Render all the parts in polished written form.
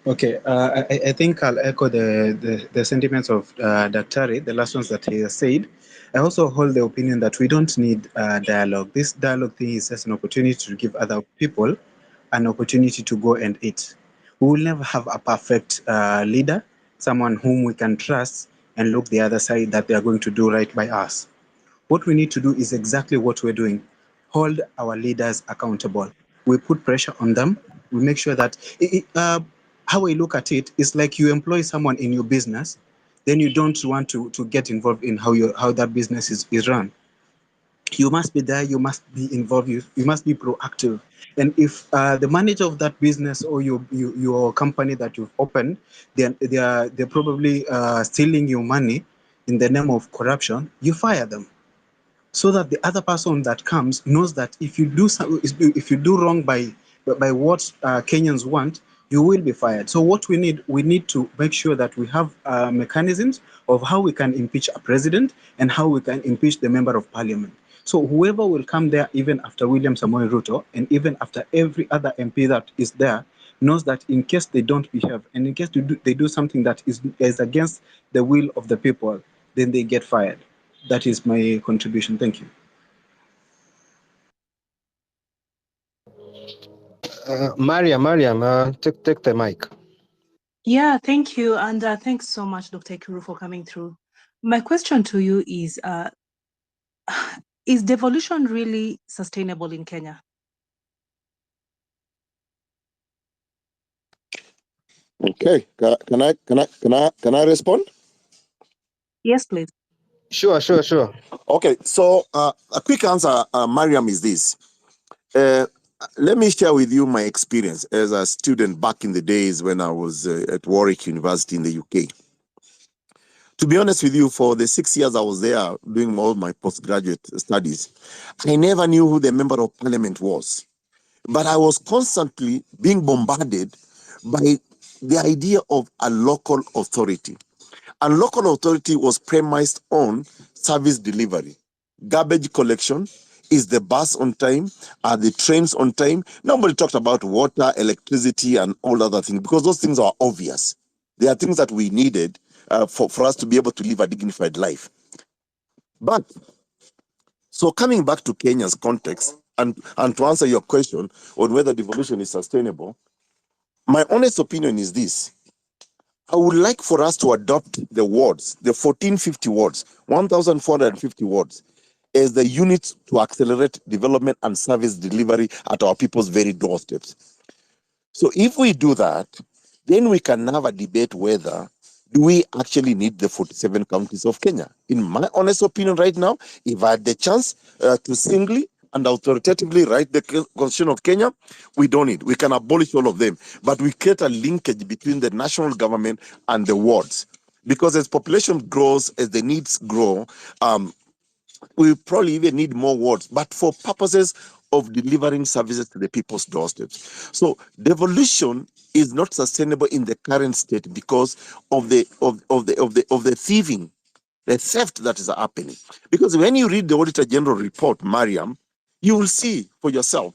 Okay, I think I'll echo the sentiments of Daktari, the last ones that he has said. I also hold the opinion that we don't need dialogue. This dialogue thing is just an opportunity to give other people an opportunity to go and eat. We will never have a perfect leader, someone whom we can trust and look the other side that they are going to do right by us. What we need to do is exactly what we're doing: hold our leaders accountable. We put pressure on them. We make sure that how I look at it is like you employ someone in your business, then you don't want to get involved in how that business is run. You must be there, you must be involved, you must be proactive. And if the manager of that business or your company that you've opened, they're probably stealing your money in the name of corruption, you fire them so that the other person that comes knows that if you do wrong by what Kenyans want, you will be fired. So what we need to make sure that we have mechanisms of how we can impeach a president and how we can impeach the member of parliament. So whoever will come there, even after William Samoei Ruto, and even after every other MP that is there, knows that in case they don't behave and in case they do something that is against the will of the people, then they get fired. That is my contribution. Thank you. Mariam, take the mic. Yeah, thank you. And thanks so much, Dr. Ekuru, for coming through. My question to you is devolution really sustainable in Kenya? Okay, can I respond? Yes, please. Sure. Okay, so a quick answer, Mariam, is this. Let me share with you my experience as a student back in the days when I was at Warwick University in the UK. To be honest with you, for the 6 years I was there doing all my postgraduate studies, I never knew who the member of parliament was. But I was constantly being bombarded by the idea of a local authority. And local authority was premised on service delivery, garbage collection. Is the bus on time? Are the trains on time? Nobody talked about water, electricity, and all other things because those things are obvious. They are things that we needed for us to be able to live a dignified life. But, so coming back to Kenya's context, and to answer your question on whether devolution is sustainable, my honest opinion is this. I would like for us to adopt the wards, the 1450 wards, 1,450 wards, as the units to accelerate development and service delivery at our people's very doorsteps. So if we do that, then we can have a debate whether do we actually need the 47 counties of Kenya. In my honest opinion right now, if I had the chance to singly and authoritatively write the Constitution of Kenya, we don't need. We can abolish all of them. But we create a linkage between the national government and the wards. Because as population grows, as the needs grow, we probably even need more wards, but for purposes of delivering services to the people's doorsteps. So devolution is not sustainable in the current state because of the thieving, the theft that is happening. Because when you read the Auditor General report, Mariam, you will see for yourself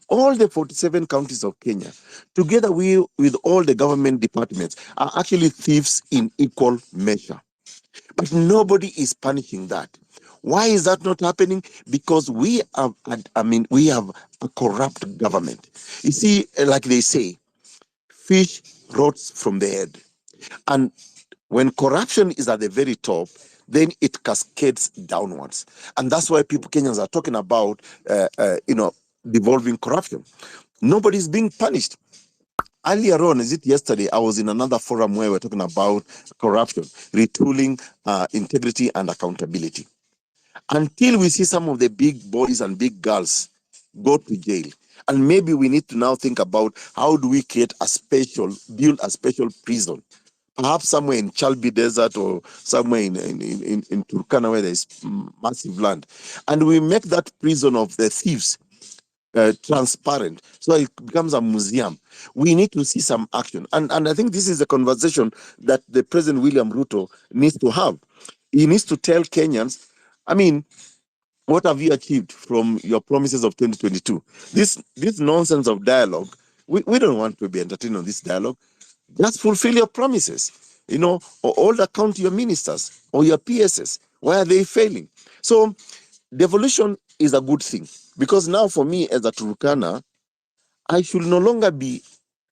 all the 47 counties of Kenya, together with all the government departments, are actually thieves in equal measure. But nobody is punishing that. Why is that not happening? Because we have a corrupt government. You see, like they say, fish rots from the head. And when corruption is at the very top, then it cascades downwards. And that's why Kenyans are talking about, devolving corruption. Nobody's being punished. Earlier on, is it yesterday, I was in another forum where we're talking about corruption, retooling, integrity, and accountability. Until we see some of the big boys and big girls go to jail, and maybe we need to now think about how do we build a special prison, perhaps somewhere in Chalbi Desert or somewhere in Turkana where there's massive land, and we make that prison of the thieves transparent, so it becomes a museum. We need to see some action, and I think this is a conversation that the President William Ruto needs to have. He needs to tell Kenyans, I mean, what have you achieved from your promises of 2022? This nonsense of dialogue, we don't want to be entertained on this dialogue. Just fulfill your promises. You know, or hold account your ministers or your PSs. Why are they failing? So devolution is a good thing, because now for me as a Turkana, I should no longer be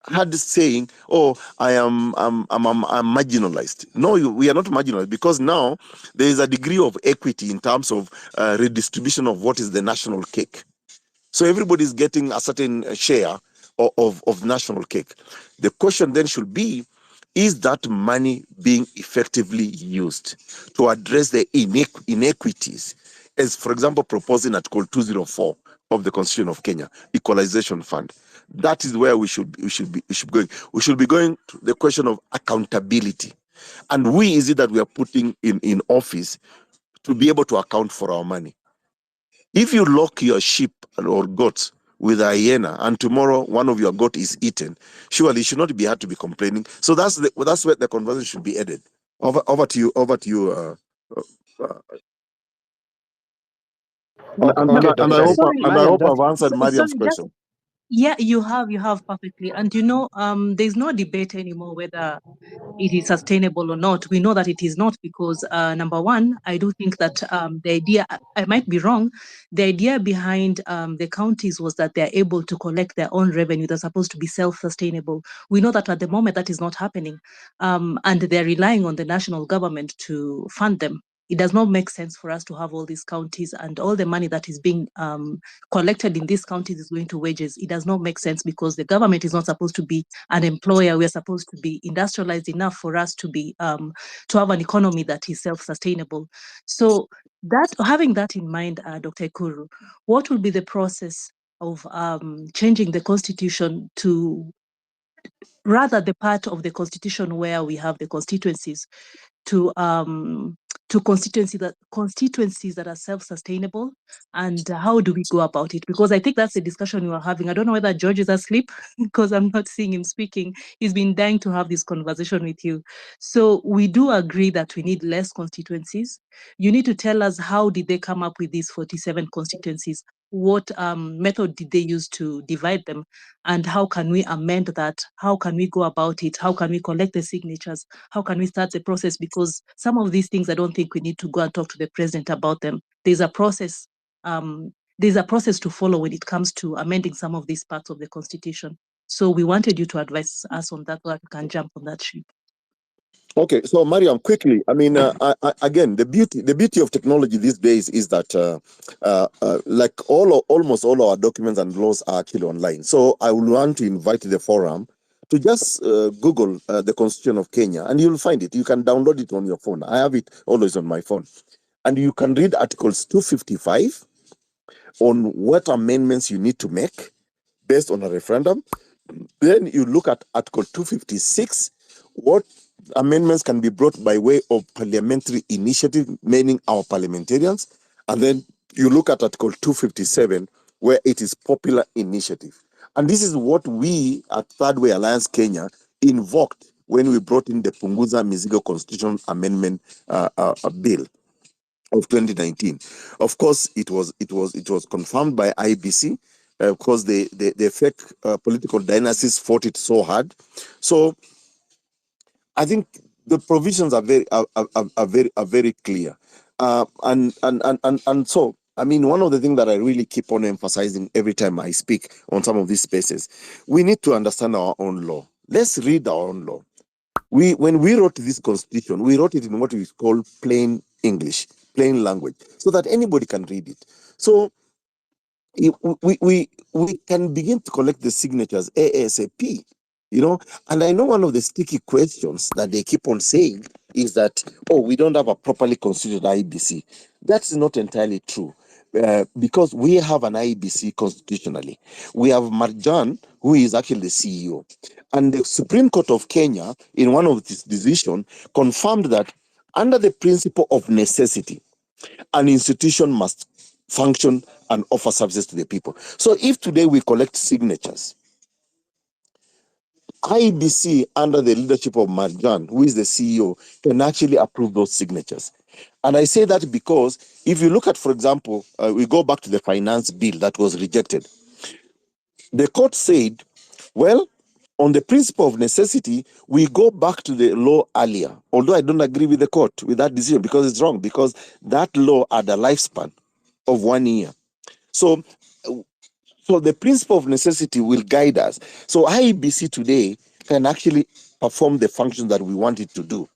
had saying, "Oh, I'm marginalized." No, we are not marginalized, because now there is a degree of equity in terms of redistribution of what is the national cake. So everybody is getting a certain share of national cake. The question then should be, is that money being effectively used to address the inequities, as, for example, proposed in Article 204 of the Constitution of Kenya, Equalization Fund? That is where we should be going. We should be going to the question of accountability. And is it that we are putting in office to be able to account for our money? If you lock your sheep or goats with a hyena, and tomorrow one of your goat is eaten, surely you should not be had to be complaining. So that's where the conversation should be headed. Over to you. Uh, Okay, and I Dr. hope Sorry, Mariam, I've just answered Mariam's sorry, just question. yeah, you have perfectly. And there's no debate anymore whether it is sustainable or not. We know that it is not, because number one, I do think that the idea, I might be wrong, the idea behind the counties was that they're able to collect their own revenue. They're supposed to be self-sustainable. We know that at the moment that is not happening, and they're relying on the national government to fund them. It does not make sense for us to have all these counties, and all the money that is being collected in these counties is going to wages. It does not make sense, because the government is not supposed to be an employer. We're supposed to be industrialized enough for us to be to have an economy that is self-sustainable. So that, having that in mind, Dr. Ekuru, what will be the process of changing the constitution to, rather, the part of the constitution where we have the constituencies, to constituencies that are self-sustainable, and how do we go about it? Because I think that's the discussion we are having. I don't know whether George is asleep because I'm not seeing him speaking. He's been dying to have this conversation with you. So we do agree that we need less constituencies. You need to tell us, how did they come up with these 47 constituencies? What method did they use to divide them? And how can we amend that? How can we go about it? How can we collect the signatures? How can we start the process? Because some of these things, I don't think we need to go and talk to the president about them. There's a process. There's a process to follow when it comes to amending some of these parts of the constitution. So we wanted you to advise us on that, so that we can jump on that ship. Okay, so Mariam, quickly. I mean, again, the beauty of technology these days is that, like almost all our documents and laws are actually online. So I would want to invite the forum to just Google the Constitution of Kenya, and you'll find it. You can download it on your phone. I have it always on my phone, and you can read Articles 255 on what amendments you need to make based on a referendum. Then you look at Article 256, what amendments can be brought by way of parliamentary initiative, meaning our parliamentarians. And then you look at Article 257, where it is popular initiative. And this is what we at Third Way Alliance Kenya invoked when we brought in the Punguza Mizigo Constitution Amendment Bill of 2019. Of course, it was confirmed by IBC, because the fake political dynasties fought it so hard. So I think the provisions are very clear, and so I mean, one of the things that I really keep on emphasizing every time I speak on some of these spaces, we need to understand our own law. Let's read our own law. When we wrote this constitution, we wrote it in what we call plain English, plain language, so that anybody can read it. So we can begin to collect the signatures ASAP, And I know one of the sticky questions that they keep on saying is that, oh, we don't have a properly constituted IBC. That's not entirely true. Because we have an IBC constitutionally. We have Marjan, who is actually the CEO. And the Supreme Court of Kenya, in one of its decisions, confirmed that under the principle of necessity, an institution must function and offer services to the people. So if today we collect signatures, IBC, under the leadership of Marjan, who is the CEO, can actually approve those signatures. And I say that because if you look at, for example, we go back to the finance bill that was rejected. The court said, well, on the principle of necessity, we go back to the law earlier. Although I don't agree with the court with that decision because it's wrong, because that law had a lifespan of 1 year. So the principle of necessity will guide us. So IEBC today can actually perform the function that we want it to do.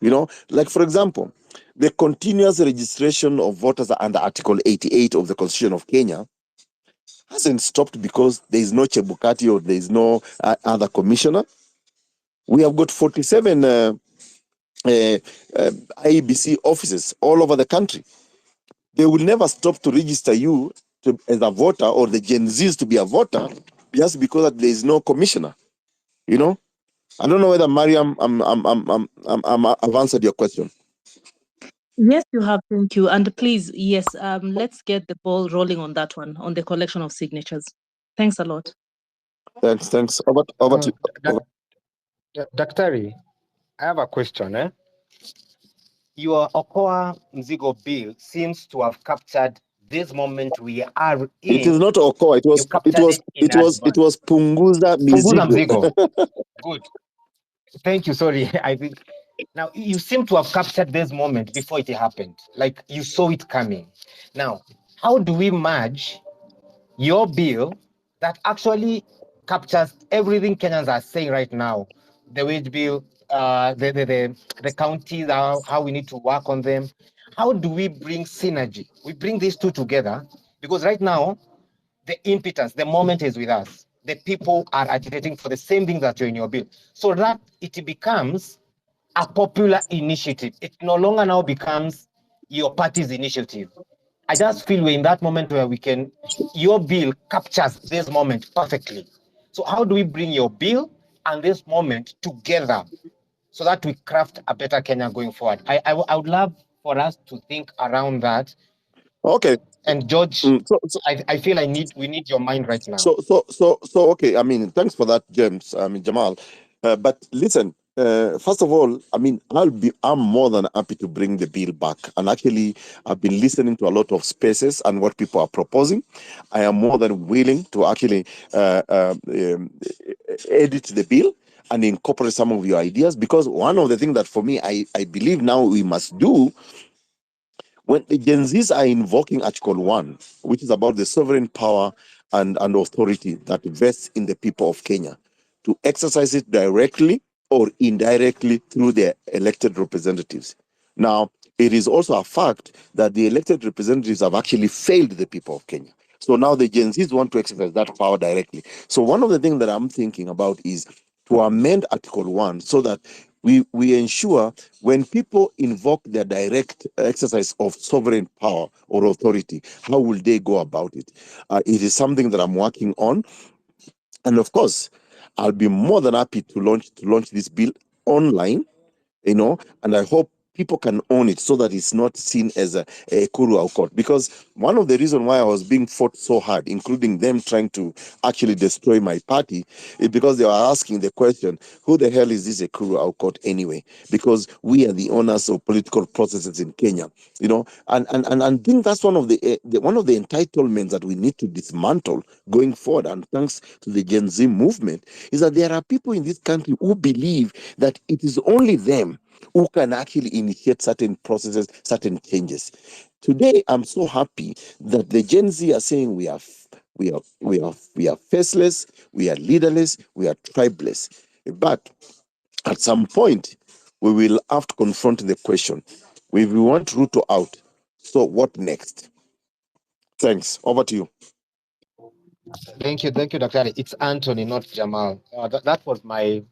You know, like for example, the continuous registration of voters under Article 88 of the Constitution of Kenya hasn't stopped because there is no Chebukati or there is no other commissioner. We have got 47 IEBC offices all over the country. They will never stop to register you as a voter or the Gen Zs to be a voter just because there is no commissioner. You know, I don't know whether Mariam, I've answered your question. Yes, you have. Thank you. And please, yes, let's get the ball rolling on that one, on the collection of signatures. Thanks a lot. Thanks. Over to Daktari, I have a question. Your Okoa Mzigo bill seems to have captured this moment we are in. It is not Okoa. It was Punguza Punguza Mizigo. Mzigo. Good. Thank you. Sorry. I think now you seem to have captured this moment before it happened. Like you saw it coming. Now, how do we merge your bill that actually captures everything Kenyans are saying right now? The wage bill, the counties, how we need to work on them. How do we bring synergy? We bring these two together because right now, the impetus, the moment is with us. The people are agitating for the same thing that you're in your bill. So that it becomes a popular initiative. It no longer now becomes your party's initiative. I just feel we're in that moment where your bill captures this moment perfectly. So how do we bring your bill and this moment together so that we craft a better Kenya going forward? I would love for us to think around that. Okay. And George, I feel we need your mind right now. Okay. I mean, thanks for that, James. I mean, Jamal. But listen, first of all, I mean, I'm more than happy to bring the bill back. And actually, I've been listening to a lot of spaces and what people are proposing. I am more than willing to actually edit the bill and incorporate some of your ideas, because one of the things that for me, I believe now we must do, when the Gen Zs are invoking Article 1, which is about the sovereign power and authority that vests in the people of Kenya, to exercise it directly or indirectly through their elected representatives. Now, it is also a fact that the elected representatives have actually failed the people of Kenya. So now the Gen Zs want to exercise that power directly. So one of the things that I'm thinking about is to amend Article 1 so that we ensure when people invoke their direct exercise of sovereign power or authority, how will they go about it? It is something that I'm working on. And of course, I'll be more than happy to launch this bill online, and I hope people can own it so that it's not seen as a Ekuru Aukot. Because one of the reasons why I was being fought so hard, including them trying to actually destroy my party, is because they were asking the question, who the hell is this Ekuru Aukot anyway? Because we are the owners of political processes in Kenya, and I think that's one of the entitlements that we need to dismantle going forward. And thanks to the Gen Z movement, is that there are people in this country who believe that it is only them who can actually initiate certain processes, certain changes. Today, I'm so happy that the Gen Z are saying we are faceless, we are leaderless, we are tribeless. But at some point, we will have to confront the question: if we want Ruto out, so what next? Thanks. Over to you. Thank you, Dr. It's Anthony, not Jamal. That was my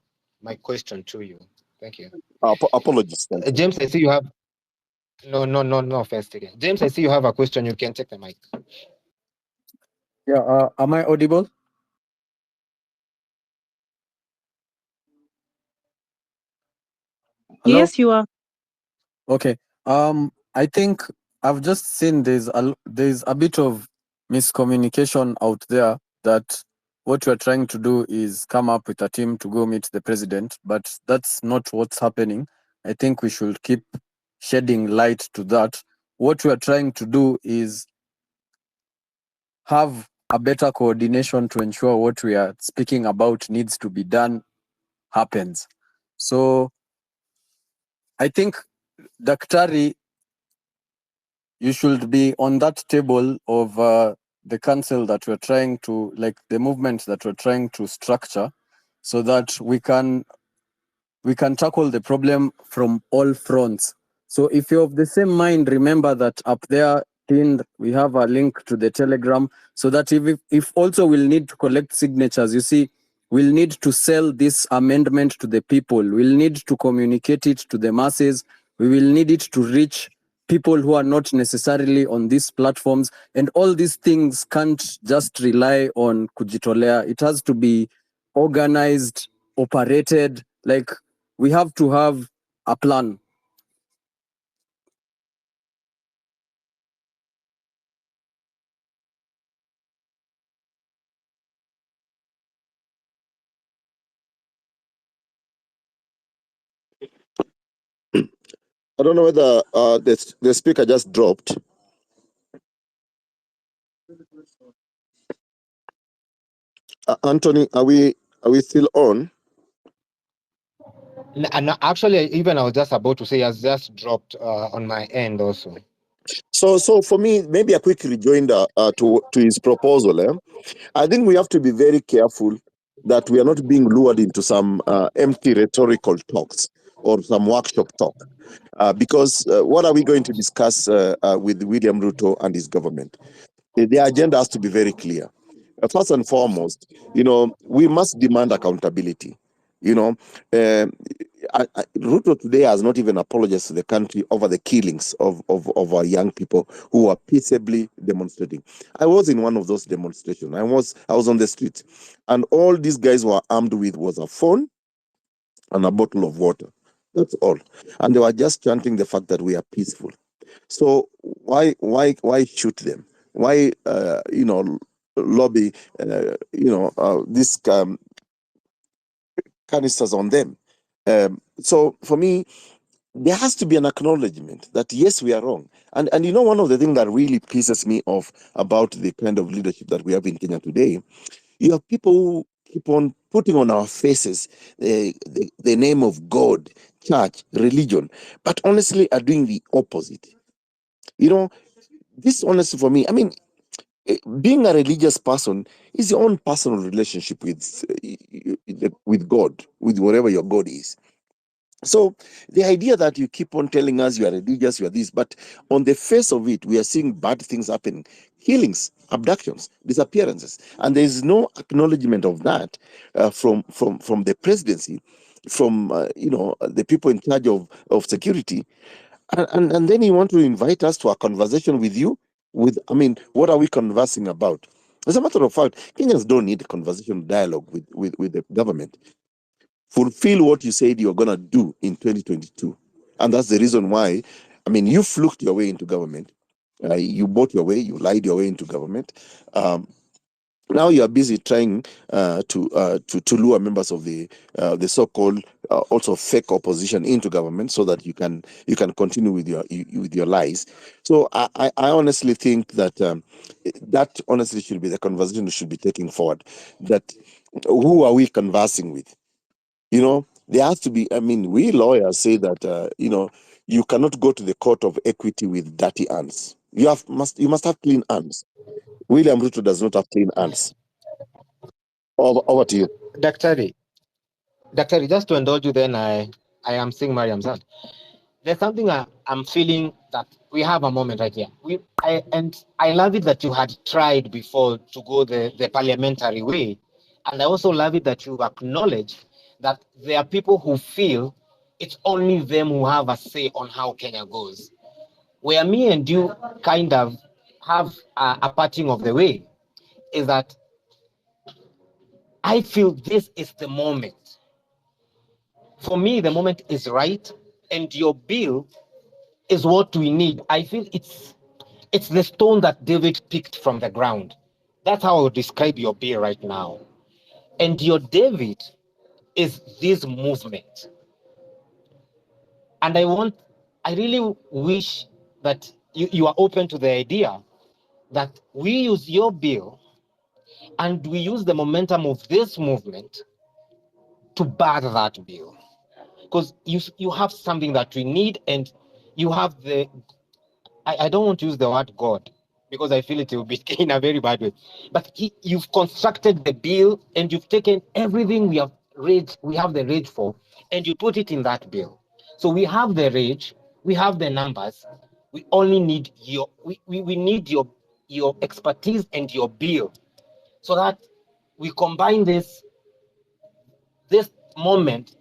question to you. Thank you. Apologies. James, I see you have no offense again. James, I see you have a question. You can take the mic. Yeah. Am I audible? Hello? Yes, you are. Okay. I think I've just seen there's a bit of miscommunication out there that what we're trying to do is come up with a team to go meet the president, but that's not what's happening. I think we should keep shedding light to that. What we are trying to do is have a better coordination to ensure what we are speaking about needs to be done happens. So I think, Daktari, you should be on that table of the council that we're trying to, like the movement that we're trying to structure, so that we can tackle the problem from all fronts. So if you're of the same mind, remember that up there pinned, we have a link to the Telegram, so that if also we'll need to collect signatures, you see, we'll need to sell this amendment to the people. We'll need to communicate it to the masses. We will need it to reach people who are not necessarily on these platforms. And all these things can't just rely on kujitolea. It has to be organized, operated. Like, we have to have a plan. I don't know whether the speaker just dropped. Anthony, are we still on? And actually, even I was just about to say, has just dropped on my end also. So for me, maybe a quick rejoinder to his proposal. I think we have to be very careful that we are not being lured into some empty rhetorical talks or some workshop talk. Because what are we going to discuss with William Ruto and his government? The agenda has to be very clear. First and foremost, we must demand accountability. Ruto today has not even apologized to the country over the killings of our young people who are peaceably demonstrating. I was in one of those demonstrations. I was on the street, and all these guys were armed with was a phone and a bottle of water. That's all. And they were just chanting the fact that we are peaceful. So why shoot them? Why lobby these canisters on them? So for me, there has to be an acknowledgement that yes, we are wrong. And one of the things that really pisses me off about the kind of leadership that we have in Kenya today, you have people who keep on putting on our faces the name of God, church, religion, but honestly are doing the opposite. This honestly for me, I mean, being a religious person is your own personal relationship with God, with whatever your God is. So the idea that you keep on telling us you are religious, you are this, but on the face of it, we are seeing bad things happening, killings, abductions, disappearances, and there is no acknowledgement of that from the presidency, from the people in charge of security, and then you want to invite us to a conversation with you. What are we conversing about? As a matter of fact, Kenyans don't need a conversation dialogue with the government. Fulfill what you said you're going to do in 2022. And that's the reason why, you fluked your way into government. You bought your way, you lied your way into government. Now you are busy trying to lure members of the so-called also fake opposition into government so that you can continue with your lies. So I honestly think that that honestly should be the conversation we should be taking forward. That who are we conversing with? There has to be. We lawyers say that you cannot go to the court of equity with dirty hands. You must have clean hands. William Ruto does not have clean hands. Over to you. Daktari, just to indulge you, then I am seeing Mariam's hand. There's something I'm feeling that we have a moment right here. I love it that you had tried before to go the parliamentary way. And I also love it that you acknowledge that there are people who feel it's only them who have a say on how Kenya goes. Where me and you kind of have a parting of the way is that I feel this is the moment. For me, the moment is right, and your bill is what we need. I feel it's the stone that David picked from the ground. That's how I would describe your bill right now. And your David is this movement. And I really wish that you are open to the idea that we use your bill and we use the momentum of this movement to bar that bill. Because you have something that we need, and you have the, I don't want to use the word God, because I feel it will be in a very bad way. But you've constructed the bill, and you've taken everything we have the rage for, and you put it in that bill. So we have the rage, we have the numbers. We only need we need your expertise and your bill, so that we combine this moment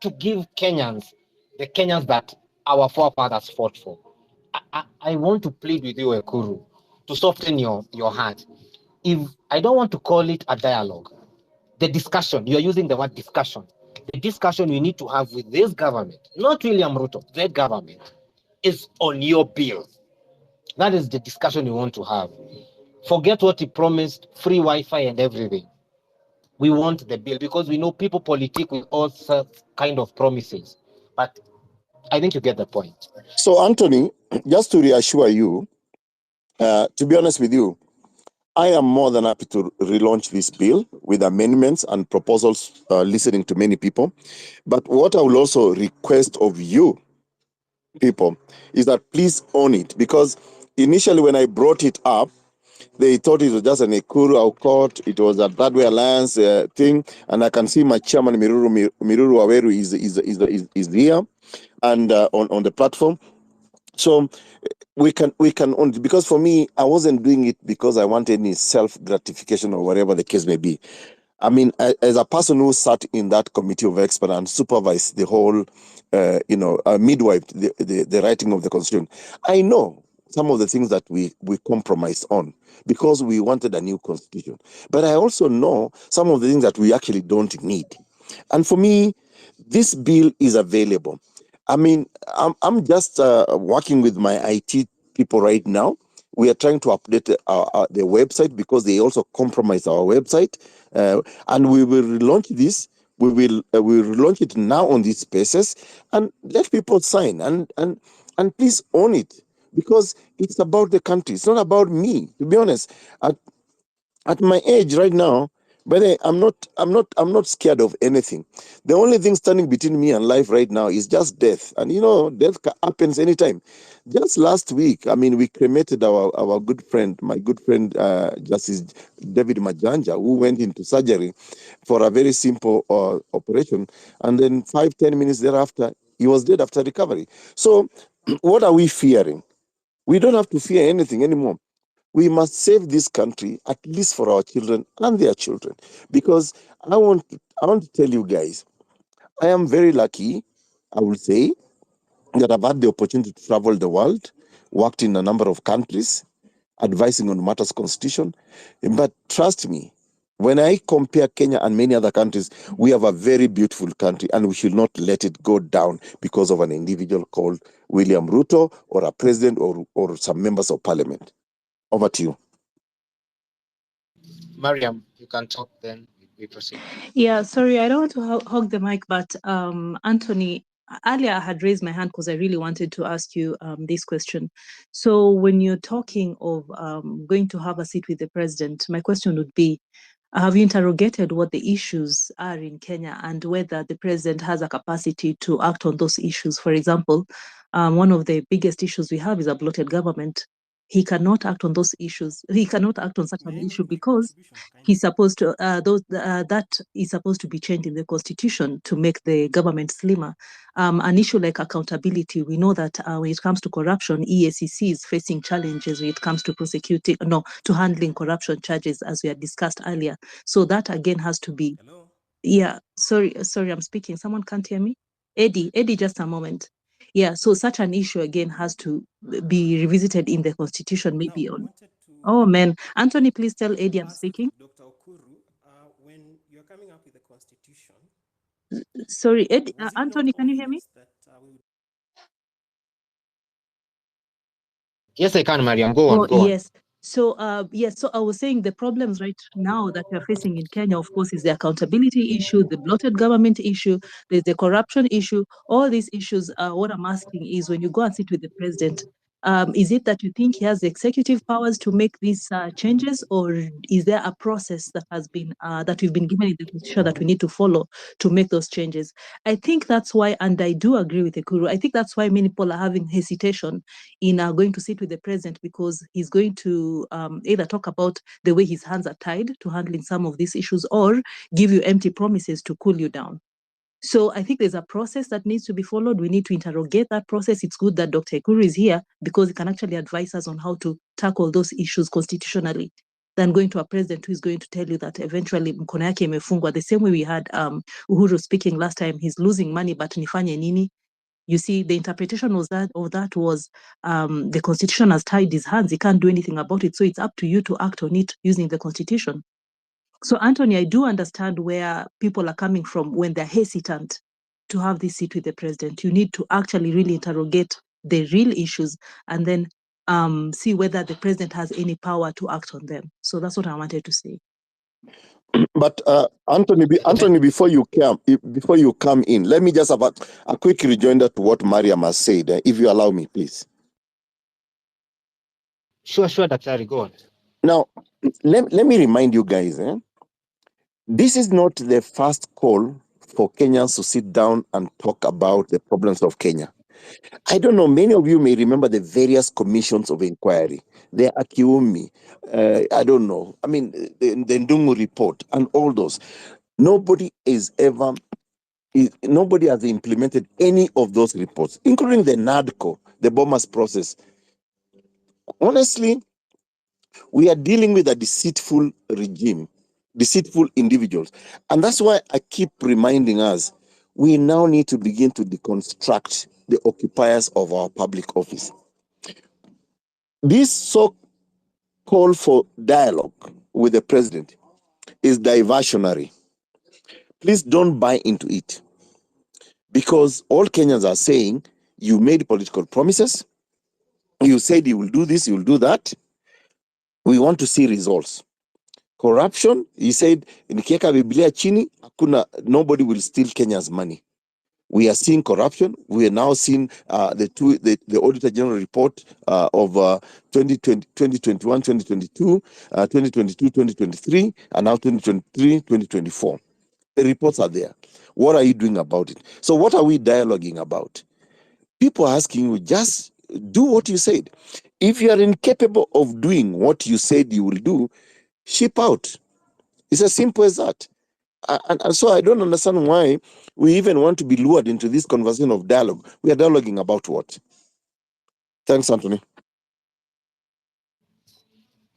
to give the Kenyans that our forefathers fought for. I want to plead with you, Ekuru, to soften your heart. If I don't want to call it a dialogue, the discussion, you're using the word discussion. The discussion we need to have with this government, not William Ruto, the government, is on your bill. That is the discussion we want to have. Forget what he promised, free Wi-Fi and everything. We want the bill, because we know people politic with all sorts kind of promises. But I think you get the point. So, Anthony, just to reassure you, to be honest with you, I am more than happy to relaunch this bill with amendments and proposals, listening to many people. But what I will also request of you people is that please own it, because initially when I brought it up, they thought it was just an Ekuru Aukot, it was a Broadway Alliance thing, and I can see my chairman Miruru Aweru is here and on the platform. So we can own it, because for me, I wasn't doing it because I wanted any self gratification or whatever the case may be. I mean, as a person who sat in that committee of experts and supervised the whole, midwife, the writing of the constitution, I know some of the things that we compromised on because we wanted a new constitution. But I also know some of the things that we actually don't need. And for me, this bill is available. I mean, I'm just working with my IT people right now. We are trying to update the website because they also compromised our website, and we will relaunch this. We will relaunch it now on these spaces, and let people sign and please own it, because it's about the country. It's not about me. To be honest, at my age right now, but I'm not scared of anything. The only thing standing between me and life right now is just death. And death happens anytime. Just last week, I mean, we cremated our good friend, my good friend, Justice David Majanja, who went into surgery for a very simple operation. And then 5-10 minutes thereafter, he was dead after recovery. So what are we fearing? We don't have to fear anything anymore. We must save this country, at least for our children and their children. Because I want to tell you guys, I am very lucky, I will say, that I've had the opportunity to travel the world, worked in a number of countries, advising on matters constitution. But trust me, when I compare Kenya and many other countries, we have a very beautiful country, and we should not let it go down because of an individual called William Ruto or a president or some members of parliament. Over to you. Mariam, you can talk, then we proceed. Yeah, sorry, I don't want to hog the mic, but Anthony, earlier I had raised my hand because I really wanted to ask you this question. So when you're talking of going to have a seat with the president, my question would be, have you interrogated what the issues are in Kenya and whether the president has a capacity to act on those issues? For example, one of the biggest issues we have is a bloated government. He cannot act on those issues. He cannot act on such an issue because he's supposed to. That is supposed to be changed in the constitution to make the government slimmer. An issue like accountability, we know that when it comes to corruption, EACC is facing challenges when it comes to to handling corruption charges, as we had discussed earlier. So that again has to be. Hello? Yeah, sorry, I'm speaking. Someone can't hear me. Eddie, just a moment. Yeah, so such an issue again has to be revisited in the constitution, maybe Now, I on. wanted to Oh man, Anthony, please tell Eddie I'm ask speaking. Dr. Okuru, when you're coming up with the constitution, Sorry, Eddie, was it Anthony, not can you hear me? obvious that we would... Yes, I can, Mariam. Go on, Oh, go on. yes. So, so I was saying the problems right now that we're facing in Kenya, of course, is the accountability issue, the bloated government issue, there's the corruption issue. All these issues, what I'm asking is when you go and sit with the president, Is it that you think he has the executive powers to make these changes, or is there a process that has been that we've been given in the constitution that we need to follow to make those changes? I think that's why, and I do agree with Ekuru, I think that's why many people are having hesitation in going to sit with the president, because he's going to either talk about the way his hands are tied to handling some of these issues, or give you empty promises to cool you down. So I think there's a process that needs to be followed. We need to interrogate that process. It's good that Dr. Ekuru is here, because he can actually advise us on how to tackle those issues constitutionally, than going to a president who is going to tell you that eventually mkono yake imefungwa. The same way we had Uhuru speaking last time, he's losing money, but nifanye nini? You see, the interpretation was that was the constitution has tied his hands. He can't do anything about it. So it's up to you to act on it using the constitution. So, Anthony, I do understand where people are coming from when they're hesitant to have this seat with the president. You need to actually really interrogate the real issues, and then see whether the president has any power to act on them. So that's what I wanted to say. But Anthony, before you come in, let me just have a quick rejoinder to what Mariam has said, if you allow me, please. Sure, Daktari, go on. Now, let me remind you guys, this is not the first call for Kenyans to sit down and talk about the problems of Kenya. I don't know, many of you may remember the various commissions of inquiry, the Akiumi, I don't know, I mean, the Ndungu report and all those. Nobody has implemented any of those reports, including the NADCO, the Bomas process. Honestly, we are dealing with a deceitful regime, deceitful individuals. And that's why I keep reminding us, we now need to begin to deconstruct the occupiers of our public office. This call for dialogue with the president is diversionary. Please don't buy into it, because all Kenyans are saying, you made political promises, you said you will do this, you will do that. We want to see results. Corruption, he said, nikiweka Biblia chini, nobody will steal Kenya's money. We are seeing corruption. We are now seeing the Auditor General report of 2020, 2021, 2022, 2022, 2023, and now 2023, 2024. The reports are there. What are you doing about it? So what are we dialoguing about? People are asking you, just do what you said. If you are incapable of doing what you said you will do, ship out. It's as simple as that. And so I don't understand why we even want to be lured into this conversation of dialogue. We are dialoguing about what? Thanks, Anthony.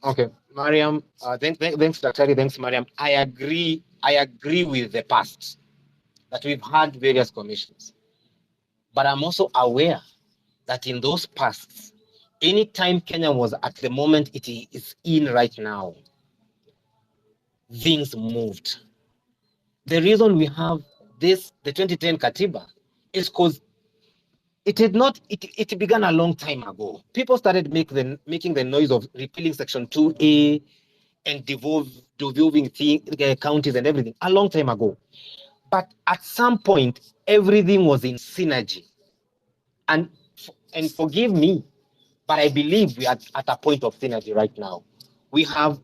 Okay, Mariam, thanks, Daktari, thanks, Mariam. I agree with the past, that we've had various commissions. But I'm also aware that in those pasts, anytime Kenya was at the moment it is in right now, things moved. The reason we have the 2010 Katiba is because it began a long time ago. People started making the noise of repealing Section 2A and devolving counties and everything a long time ago. But at some point, everything was in synergy. And forgive me, but I believe we are at a point of synergy right now. We have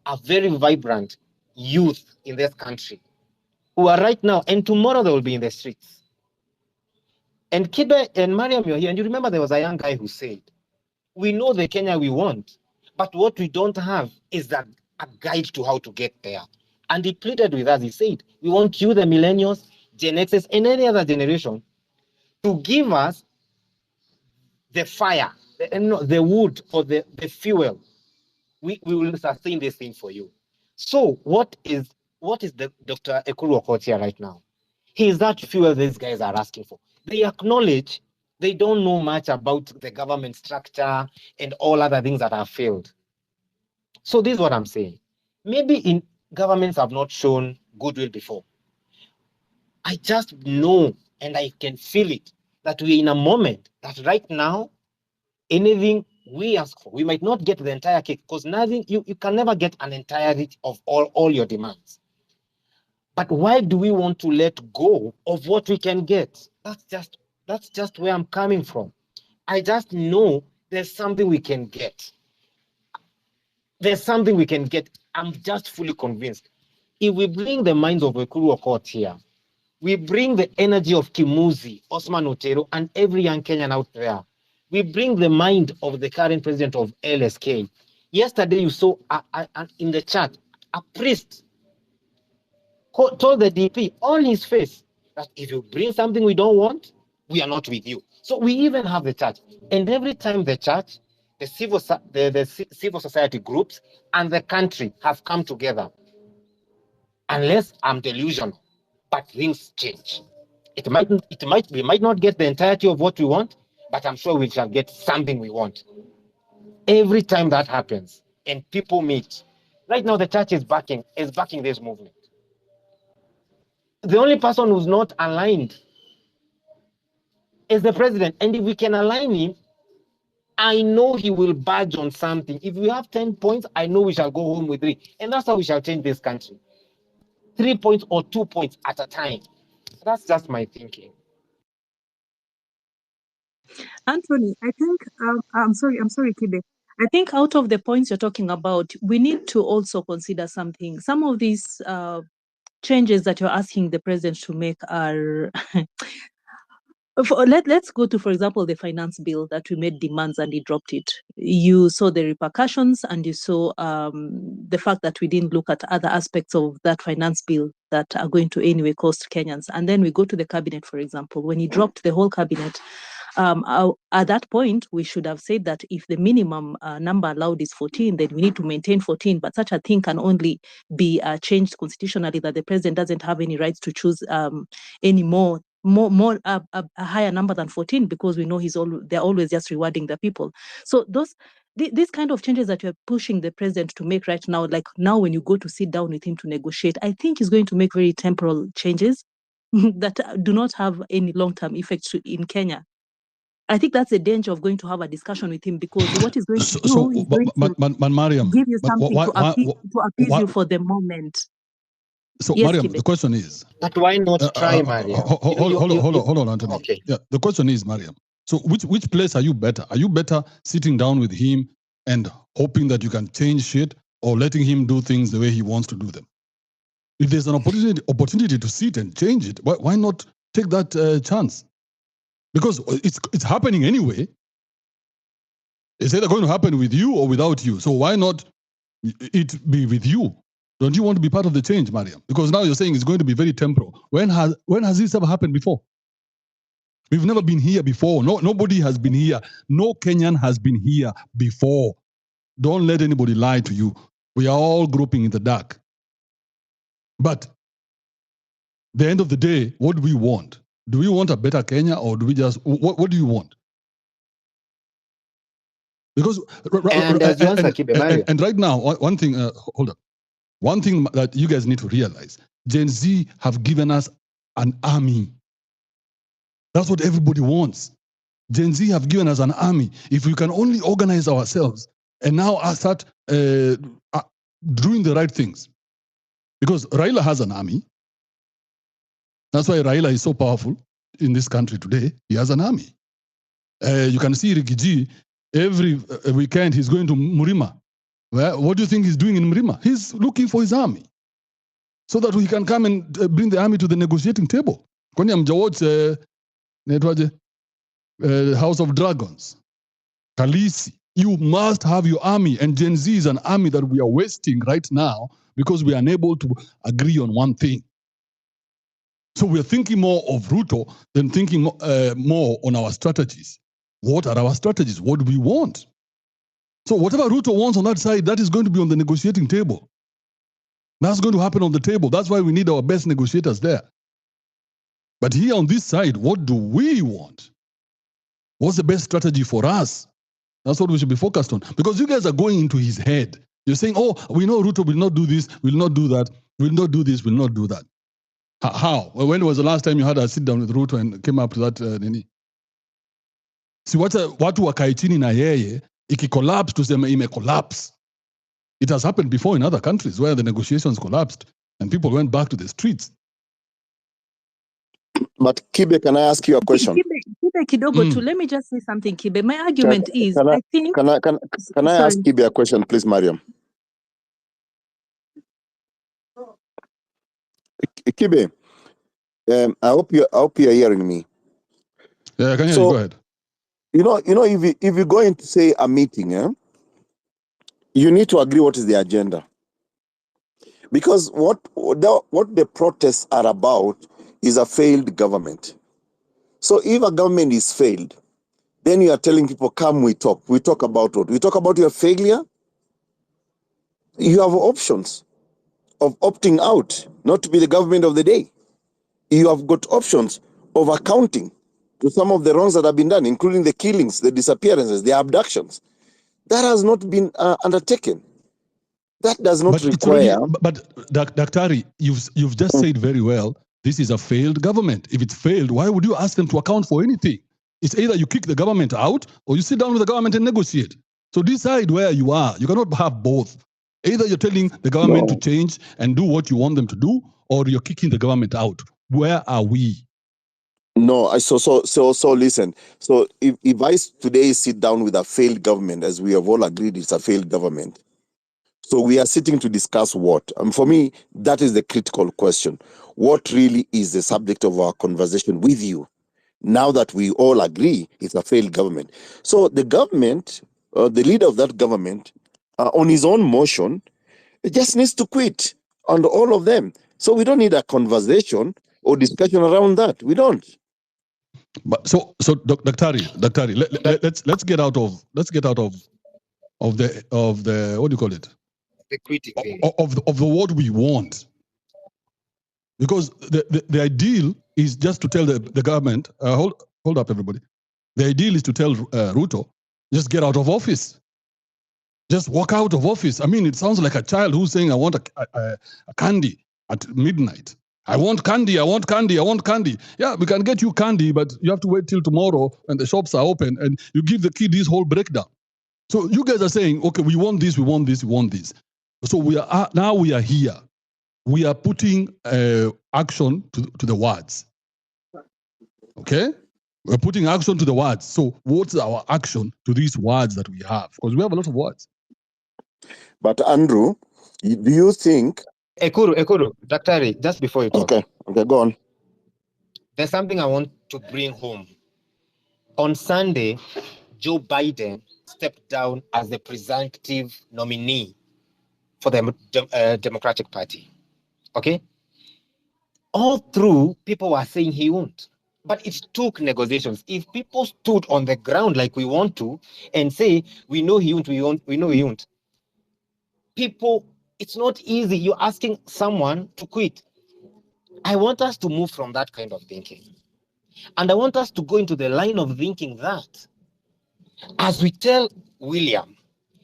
a very vibrant youth in this country who are right now, and tomorrow they will be in the streets. And Kibe and Mariam, you're here, and you remember there was a young guy who said, we know the Kenya we want, but what we don't have is a guide to how to get there. And he pleaded with us, he said, we want you, the millennials, Gen Xs, and any other generation, to give us the fire, the wood, or the fuel. We will sustain this thing for you. So what is the Dr. Ekuru Aukot here right now? He is that fuel these guys are asking for. They acknowledge they don't know much about the government structure and all other things that have failed. So this is what I'm saying. Maybe governments have not shown goodwill before. I just know and I can feel it that we're in a moment that right now, anything we ask for, we might not get the entire cake, because nothing, you can never get an entirety of all your demands. But why do we want to let go of what we can get? That's just where I'm coming from. I just know there's something we can get. There's something we can get. I'm just fully convinced. If we bring the minds of Ekuru Aukot here, we bring the energy of Kimuzi, Osman Otero, and every young Kenyan out there. We bring the mind of the current president of LSK. Yesterday, you saw in the chat, a priest told the DP on his face that if you bring something we don't want, we are not with you. So we even have the church. And every time the church, the civil society groups, and the country have come together, unless I'm delusional, but things change. We might not get the entirety of what we want, but I'm sure we shall get something we want. Every time that happens and people meet, right now the church is backing this movement. The only person who's not aligned is the president. And if we can align him, I know he will budge on something. If we have 10 points, I know we shall go home with 3. And that's how we shall change this country. 3 points or 2 points at a time. That's just my thinking. Anthony, I think, I'm sorry, Kibe. I think out of the points you're talking about, we need to also consider something. Some of these changes that you're asking the president to make are let's go to, for example, the finance bill that we made demands and he dropped it. You saw the repercussions and you saw the fact that we didn't look at other aspects of that finance bill that are going to anyway cost Kenyans. And then we go to the cabinet, for example, when he dropped the whole cabinet. At that point, we should have said that if the minimum number allowed is 14, then we need to maintain 14. But such a thing can only be changed constitutionally, that the president doesn't have any rights to choose any more a higher number than 14, because we know they're always just rewarding the people. So these kind of changes that you're pushing the president to make right now, like now when you go to sit down with him to negotiate, I think he's going to make very temporal changes that do not have any long-term effects in Kenya. I think that's the danger of going to have a discussion with him, because what he's going to do is going to Mariam, give you something to appease you for the moment. So, yes, Mariam, Kibe. the question is... But why not try, Mariam? Hold on, Anthony. Okay. Yeah, the question is, Mariam, so which place are you better? Are you better sitting down with him and hoping that you can change shit, or letting him do things the way he wants to do them? If there's an opportunity to sit and change it, why not take that chance? Because it's happening anyway. It's either going to happen with you or without you. So why not it be with you? Don't you want to be part of the change, Mariam? Because now you're saying it's going to be very temporal. When has this ever happened before? We've never been here before. Nobody has been here. No Kenyan has been here before. Don't let anybody lie to you. We are all groping in the dark. But the end of the day, what do we want? Do we want a better Kenya, or do we just, what do you want? Because and right now, one thing, hold up. One thing that you guys need to realize, Gen Z have given us an army. That's what everybody wants. Gen Z have given us an army. If we can only organize ourselves and now start doing the right things. Because Raila has an army. That's why Raila is so powerful in this country today. He has an army. You can see Ricky G, every weekend he's going to Murima. Well, what do you think he's doing in Murima? He's looking for his army so that he can come and bring the army to the negotiating table. Kwani hamjawatch House of Dragons, Kalisi. You must have your army, and Gen Z is an army that we are wasting right now because we are unable to agree on one thing. So we're thinking more of Ruto than thinking more on our strategies. What are our strategies? What do we want? So whatever Ruto wants on that side, that is going to be on the negotiating table. That's going to happen on the table. That's why we need our best negotiators there. But here on this side, what do we want? What's the best strategy for us? That's what we should be focused on. Because you guys are going into his head. You're saying, oh, we know Ruto will not do this, will not do that, will not do this, will not do that. How? When was the last time you had a sit down with Ruto and came up to that nini? Si watu wakae chini na yeye, iki-collapse tuseme ime-collapse. It has happened before in other countries where the negotiations collapsed and people went back to the streets. But Kibe, can I ask you a question? Kibe, Kibe kidogo too. Let me just say something, Kibe. My argument is, I think. Can I ask Kibe a question, please, Mariam? Kibe, I hope you are hearing me. Yeah, I can hear you. Go ahead. You know, if you're going to say a meeting, you need to agree what is the agenda. Because what the protests are about is a failed government. So if a government is failed, then you are telling people, come, we talk. We talk about what? We talk about your failure. You have options of opting out, not to be the government of the day. You have got options of accounting to some of the wrongs that have been done, including the killings, the disappearances, the abductions. That has not been undertaken. That does not require. But Daktari, you've just said very well, this is a failed government. If it's failed, why would you ask them to account for anything? It's either you kick the government out or you sit down with the government and negotiate. So decide where you are. You cannot have both. Either you're telling the government to change and do what you want them to do, or you're kicking the government out. Where are we? No, so listen. So if I today sit down with a failed government, as we have all agreed it's a failed government, so we are sitting to discuss what? For me, that is the critical question. What really is the subject of our conversation with you? Now that we all agree it's a failed government. So the government, the leader of that government, on his own motion, it just needs to quit on all of them. So we don't need a conversation or discussion around that. We don't. But so Daktari, let's get out of the what do you call it? The quitting thing. Of the what we want. Because the ideal is just to tell the government, hold up everybody. The ideal is to tell Ruto, just get out of office. Just walk out of office. I mean, it sounds like a child who's saying, I want a candy at midnight. I want candy, I want candy, I want candy. Yeah, we can get you candy, but you have to wait till tomorrow when the shops are open and you give the kid this whole breakdown. So you guys are saying, okay, we want this, we want this, we want this. So we are here. We are putting action to the words. Okay? We're putting action to the words. So what's our action to these words that we have? Because we have a lot of words. But Andrew, do you think... Ekuru, Daktari, just before you talk. Okay, go on. There's something I want to bring home. On Sunday, Joe Biden stepped down as the presumptive nominee for the Democratic Party. Okay? All through, people were saying he won't. But it took negotiations. If people stood on the ground like we want to and say, we know he won't, we know he won't. People, it's not easy. You're asking someone to quit. I want us to move from that kind of thinking. And I want us to go into the line of thinking that as we tell William,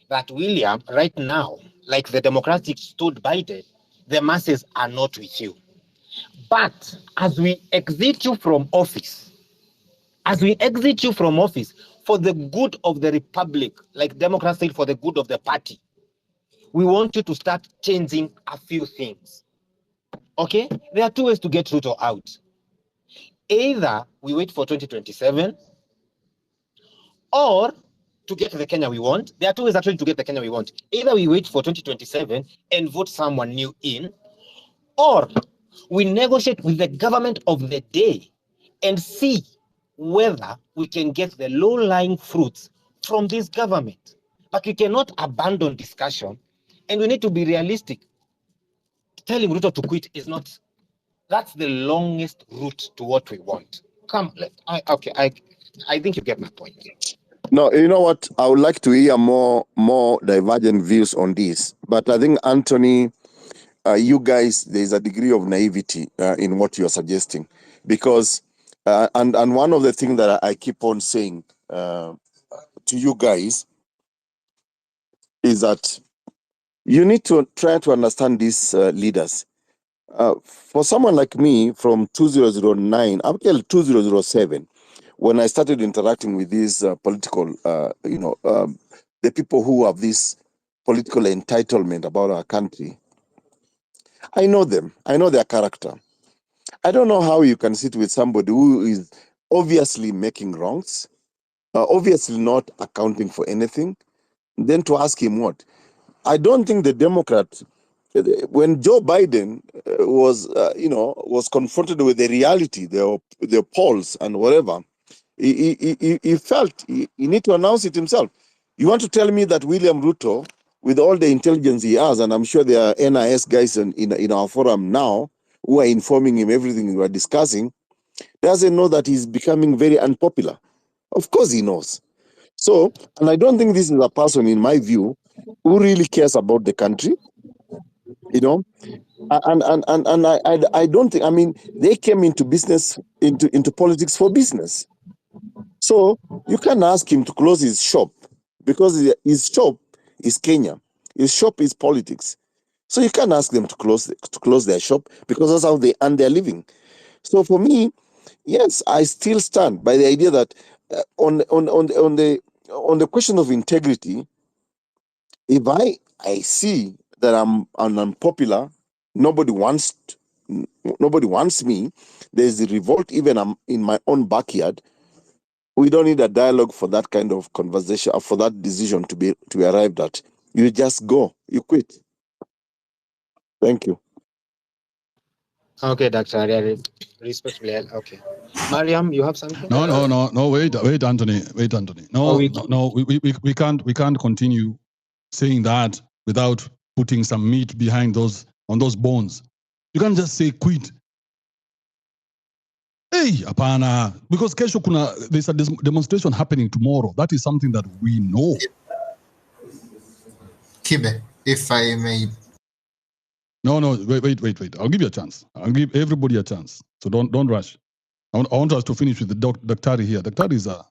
that William, right now, like the Democratic stood Biden, the masses are not with you. But as we exit you from office, for the good of the republic, like Democrats say, for the good of the party, we want you to start changing a few things. Okay? There are two ways to get Ruto out. Either we wait for 2027 or to get the Kenya we want. There are two ways actually to get the Kenya we want. Either we wait for 2027 and vote someone new in, or we negotiate with the government of the day and see whether we can get the low-lying fruits from this government. But we cannot abandon discussion, and we need to be realistic. Telling Ruto to quit is not, that's the longest route to what we want. I think you get my point. No, you know what? I would like to hear more divergent views on this. But I think, Anthony, you guys, there's a degree of naivety in what you're suggesting. Because, and one of the things that I keep on saying to you guys is that you need to try to understand these leaders. For someone like me from 2009 up till 2007, when I started interacting with these political, the people who have this political entitlement about our country, I know them. I know their character. I don't know how you can sit with somebody who is obviously making wrongs, obviously not accounting for anything, then to ask him what? I don't think the Democrat, when Joe Biden was confronted with the reality, the polls and whatever, he felt he need to announce it himself. You want to tell me that William Ruto, with all the intelligence he has, and I'm sure there are NIS guys in our forum now who are informing him everything we are discussing, doesn't know that he's becoming very unpopular? Of course he knows. So, and I don't think this is a person, in my view, who really cares about the country, you know. And I don't think, I mean, they came into business, into politics for business. So you can ask him to close his shop because his shop is Kenya. His shop is politics. So you can ask them to close their shop because that's how they earn their living. So for me, yes, I still stand by the idea that on the question of integrity, if I see that I'm unpopular, nobody wants me. There's a revolt even in my own backyard. We don't need a dialogue for that kind of conversation, for that decision to be arrived at. You just go, you quit. Thank you. Okay, Dr. Ariari, respectfully. Okay. Mariam, you have something? No, wait, Anthony. No, we can't continue saying that without putting some meat behind those bones. You can't just say quit. Hey, apana, because kesho there's a demonstration happening tomorrow. That is something that we know. Kibe, if I may. No, wait. I'll give you a chance. I'll give everybody a chance. So don't rush. I want us to finish with the Daktari here. Daktari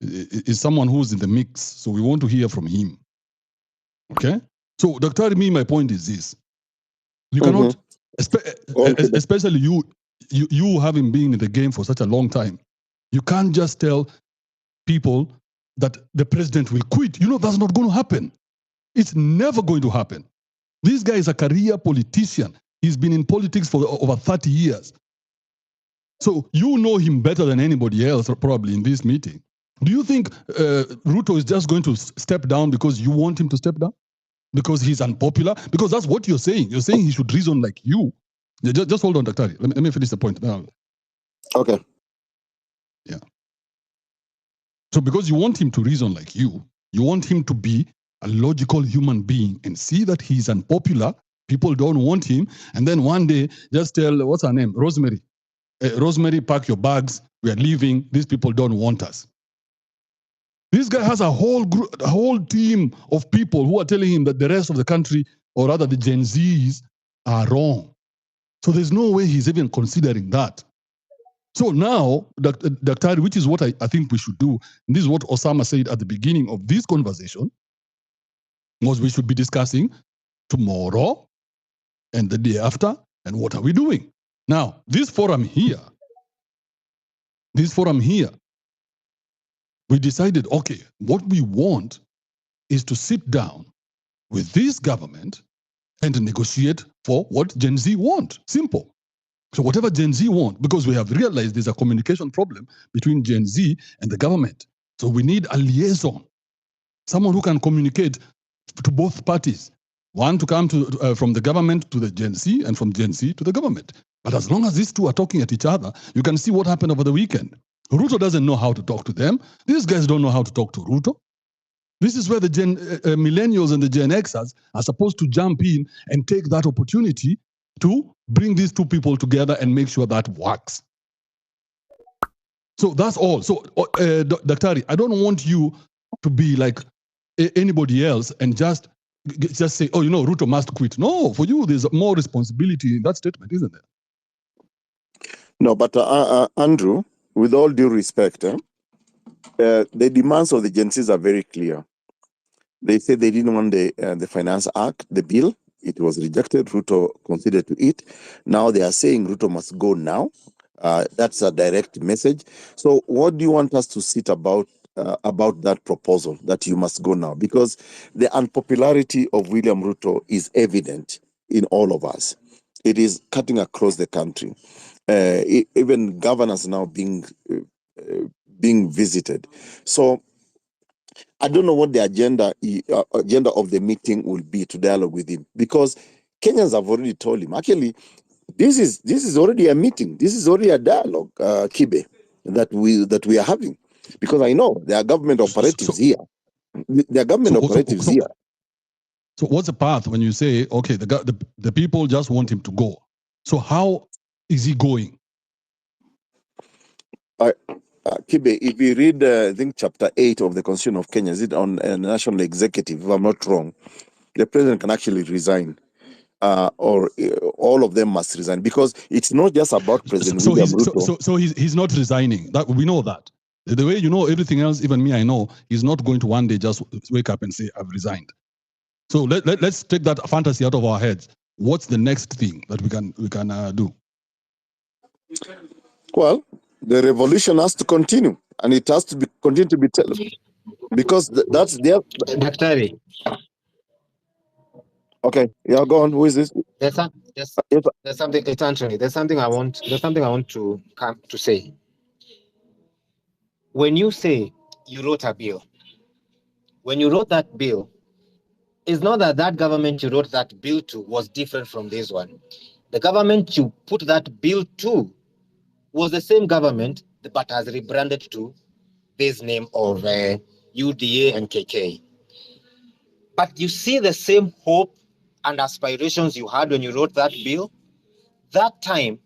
is someone who's in the mix, so we want to hear from him. Okay? So, Daktari, my point is this. You cannot, especially you having been in the game for such a long time, you can't just tell people that the president will quit. You know that's not going to happen. It's never going to happen. This guy is a career politician. He's been in politics for over 30 years. So you know him better than anybody else probably in this meeting. Do you think Ruto is just going to step down because you want him to step down? Because he's unpopular? Because that's what you're saying. You're saying he should reason like you. Just hold on, Dr. Let me finish the point. Okay. Yeah. So because you want him to reason like you want him to be a logical human being and see that he's unpopular, people don't want him, and then one day just tell, what's her name? Rosemary. Rosemary, pack your bags. We are leaving. These people don't want us. This guy has a whole team of people who are telling him that the rest of the country, or rather the Gen Zs, are wrong. So there's no way he's even considering that. So now, Dr. which is what I think we should do, and this is what Osama said at the beginning of this conversation, was we should be discussing tomorrow and the day after, and what are we doing? Now, this forum here, we decided, okay, what we want is to sit down with this government and negotiate for what Gen Z want. Simple. So whatever Gen Z want, because we have realized there's a communication problem between Gen Z and the government. So we need a liaison, someone who can communicate to both parties. One to come from the government to the Gen Z, and from Gen Z to the government. But as long as these two are talking at each other, you can see what happened over the weekend. Ruto doesn't know how to talk to them. These guys don't know how to talk to Ruto. This is where the millennials and the Gen Xers are supposed to jump in and take that opportunity to bring these two people together and make sure that works. So that's all. So, Daktari, I don't want you to be like anybody else and just say, oh, Ruto must quit. No, for you, there's more responsibility in that statement, isn't there? No, but Andrew, with all due respect, the demands of the Gen Zs are very clear. They said they didn't want the Finance Act, the bill. It was rejected. Ruto considered to it. Now they are saying Ruto must go now. That's a direct message. So what do you want us to sit about that proposal that you must go now? Because the unpopularity of William Ruto is evident in all of us. It is cutting across the country. Even governors now being being visited. So I don't know what the agenda of the meeting will be to dialogue with him, because Kenyans have already told him, actually, this is already a meeting. This is already a dialogue, Kibe, that we are having, because I know there are government operatives here. There are government operatives here. So what's the path when you say, okay, the people just want him to go? So how is he going? Kibe, if you read, I think, chapter 8 of the Constitution of Kenya, is it on national executive, if I'm not wrong, the president can actually resign, or all of them must resign, because it's not just about President William Ruto. So he's not resigning. That we know that. The way you know everything else, even me, I know he's not going to one day just wake up and say, I've resigned. So let's take that fantasy out of our heads. What's the next thing that we can do? Well, the revolution has to continue, and it has to continue to be because that's their. Daktari. Okay, yeah, go on. Who is this? There's something. It's Anthony. There's something I want to come to say. When you say you wrote a bill, when you wrote that bill, it's not that government you wrote that bill to was different from this one. The government you put that bill to was the same government, but has rebranded to this name of UDA and KK. But you see the same hope and aspirations you had when you wrote that bill. That time,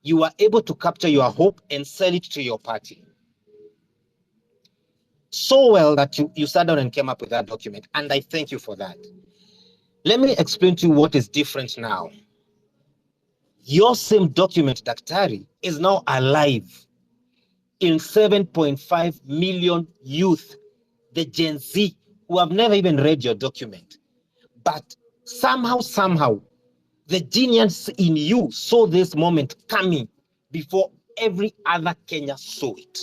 you were able to capture your hope and sell it to your party. So well that you sat down and came up with that document, and I thank you for that. Let me explain to you what is different now. Your same document, Daktari, is now alive in 7.5 million youth, the Gen Z, who have never even read your document. But somehow, the genius in you saw this moment coming before every other Kenya saw it.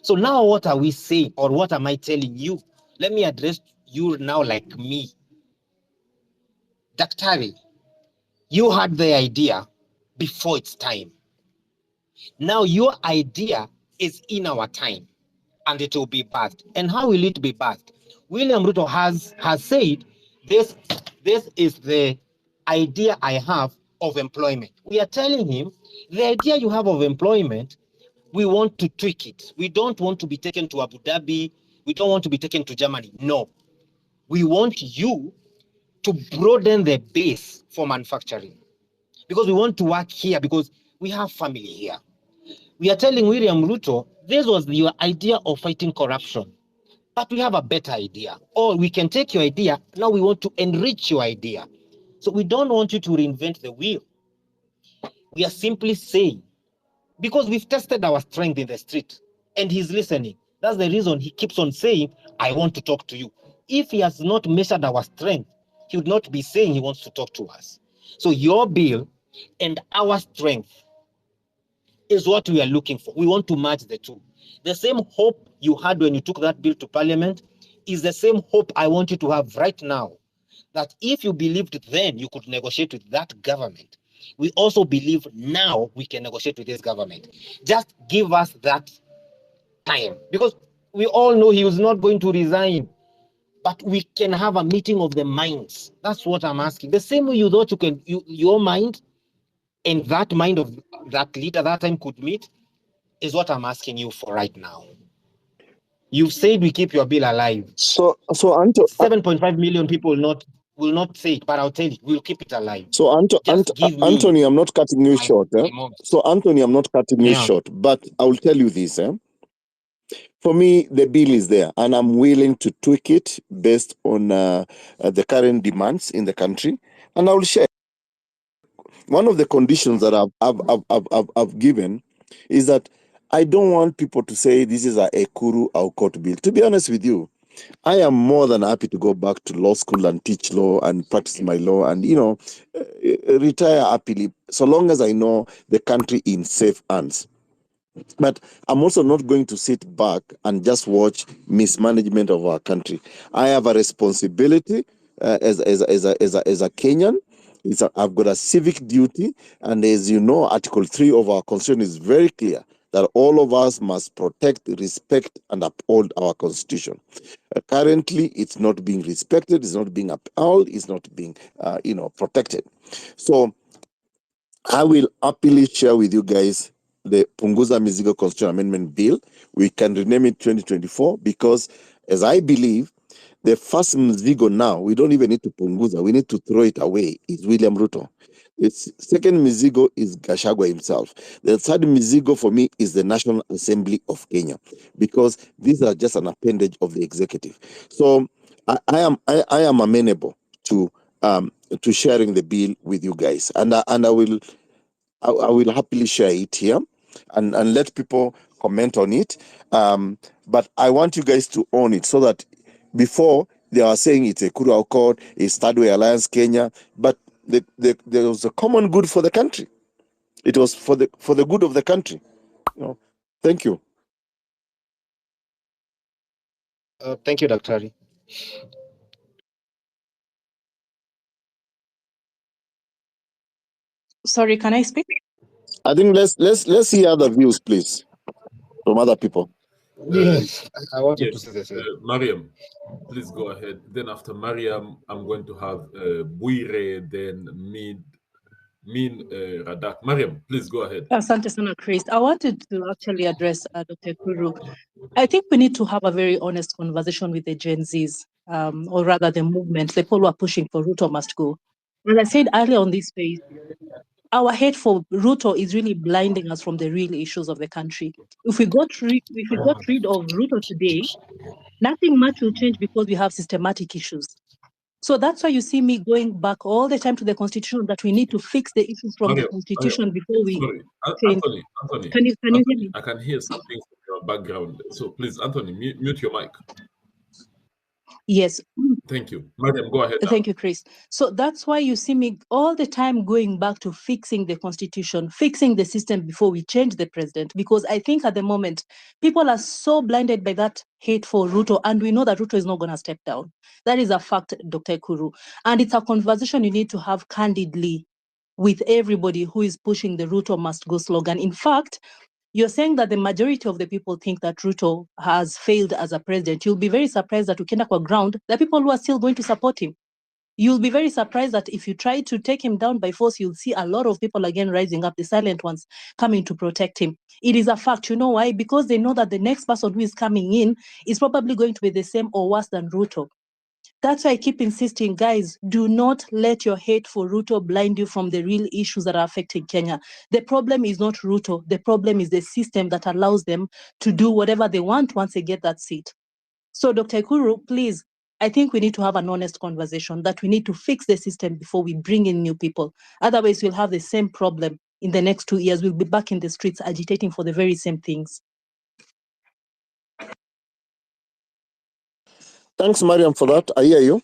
So now what are we saying, or what am I telling you? Let me address you now like me. Daktari, you had the idea before its time. Now your idea is in our time, and it will be birthed. And how will it be birthed? William Ruto has said, this is the idea I have of employment. We are telling him, the idea you have of employment, we want to tweak it. We don't want to be taken to Abu Dhabi. We don't want to be taken to Germany. No. We want you to broaden the base for manufacturing, because we want to work here, because we have family here. We are telling William Ruto, this was your idea of fighting corruption, but we have a better idea. Or we can take your idea, now we want to enrich your idea. So we don't want you to reinvent the wheel. We are simply saying, because we've tested our strength in the street, and he's listening. That's the reason he keeps on saying, I want to talk to you. If he has not measured our strength, he would not be saying he wants to talk to us. So your bill and our strength is what we are looking for. We want to match the two. The same hope you had when you took that bill to Parliament is the same hope I want you to have right now, that if you believed then you could negotiate with that government, we also believe now we can negotiate with this government. Just give us that time, because we all know he was not going to resign, but we can have a meeting of the minds. That's what I'm asking. The same way you thought your mind and that mind of that leader that time could meet is what I'm asking you for right now. You've said we keep your bill alive. So Anto, 7.5 million people will not say it, but I'll tell you, we'll keep it alive. So Anthony, I'm not cutting you short. So Anthony, I'm not cutting you short, but I will tell you this. For me, the bill is there, and I'm willing to tweak it based on the current demands in the country, and I will share. One of the conditions that I've given is that I don't want people to say this is a Ekuru Aukot bill. To be honest with you, I am more than happy to go back to law school and teach law and practice my law and, retire happily, so long as I know the country in safe hands. But I'm also not going to sit back and just watch mismanagement of our country. I have a responsibility as a Kenyan. I've got a civic duty, and as you know, Article 3 of our Constitution is very clear that all of us must protect, respect, and uphold our constitution. Currently, it's not being respected, it's not being upheld, it's not being, protected. So I will happily share with you guys the Punguza Mizigo Constitutional Amendment Bill. We can rename it 2024 because, as I believe, the first Mizigo now, we don't even need to Punguza, we need to throw it away, is William Ruto. The second Mizigo is Gachagua himself. The third Mizigo for me is the National Assembly of Kenya, because these are just an appendage of the executive. So I am amenable to sharing the bill with you guys, and I will happily share it here and let people comment on it. But I want you guys to own it, so that before they are saying it's Ekuru Aukot, it's Third Way Alliance Kenya, but there was a common good for the country. It was for the good of the country. Thank you. Thank you, Dr. Sorry, can I speak? I think let's see other views, please, from other people. Yes, I wanted to Yes, say the same. Mariam, please go ahead. Then after Mariam, I'm going to have Buire, then Min Radak. Mariam, please go ahead. Asante sana, Chris. I wanted to actually address Dr. Kuru. I think we need to have a very honest conversation with the Gen Zs, or rather the movement, the people who are pushing for Ruto must go. As I said earlier on this page, our hate for Ruto is really blinding us from the real issues of the country. If we got rid of Ruto today, nothing much will change because we have systematic issues. So that's why you see me going back all the time to the Constitution, that we need to fix the issues from the Constitution before we change. Anthony, Can you hear me? I can hear something from your background. So please, Anthony, mute your mic. Yes. Thank you. Madam, go ahead now. Thank you, Chris. So that's why you see me all the time going back to fixing the Constitution, fixing the system before we change the president, because I think at the moment, people are so blinded by that hate for Ruto, and we know that Ruto is not going to step down. That is a fact, Dr. Ekuru. And it's a conversation you need to have candidly with everybody who is pushing the Ruto must go slogan. In fact, you're saying that the majority of the people think that Ruto has failed as a president. You'll be very surprised that ukienda kwa ground, there are people who are still going to support him. You'll be very surprised that if you try to take him down by force, you'll see a lot of people again rising up, the silent ones coming to protect him. It is a fact. You know why? Because they know that the next person who is coming in is probably going to be the same or worse than Ruto. That's why I keep insisting, guys, do not let your hate for Ruto blind you from the real issues that are affecting Kenya. The problem is not Ruto. The problem is the system that allows them to do whatever they want once they get that seat. So, Dr. Ekuru, please, I think we need to have an honest conversation that we need to fix the system before we bring in new people. Otherwise, we'll have the same problem in the next 2 years. We'll be back in the streets agitating for the very same things. Thanks, Mariam, for that. I hear you.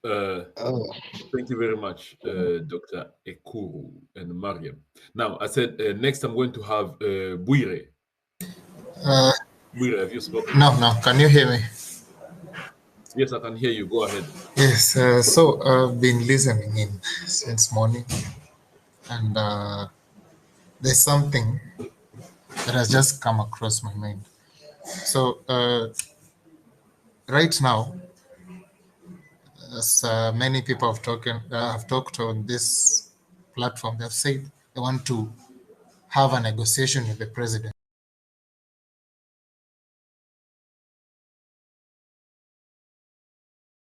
Thank you very much, Dr. Ekuru and Mariam. Now, I said next I'm going to have Buire. Buire, have you spoken? No. Can you hear me? Yes, I can hear you. Go ahead. Yes. So I've been listening in since morning, and there's something that has just come across my mind. So right now, as many people have talked on this platform, they've said they want to have a negotiation with the president.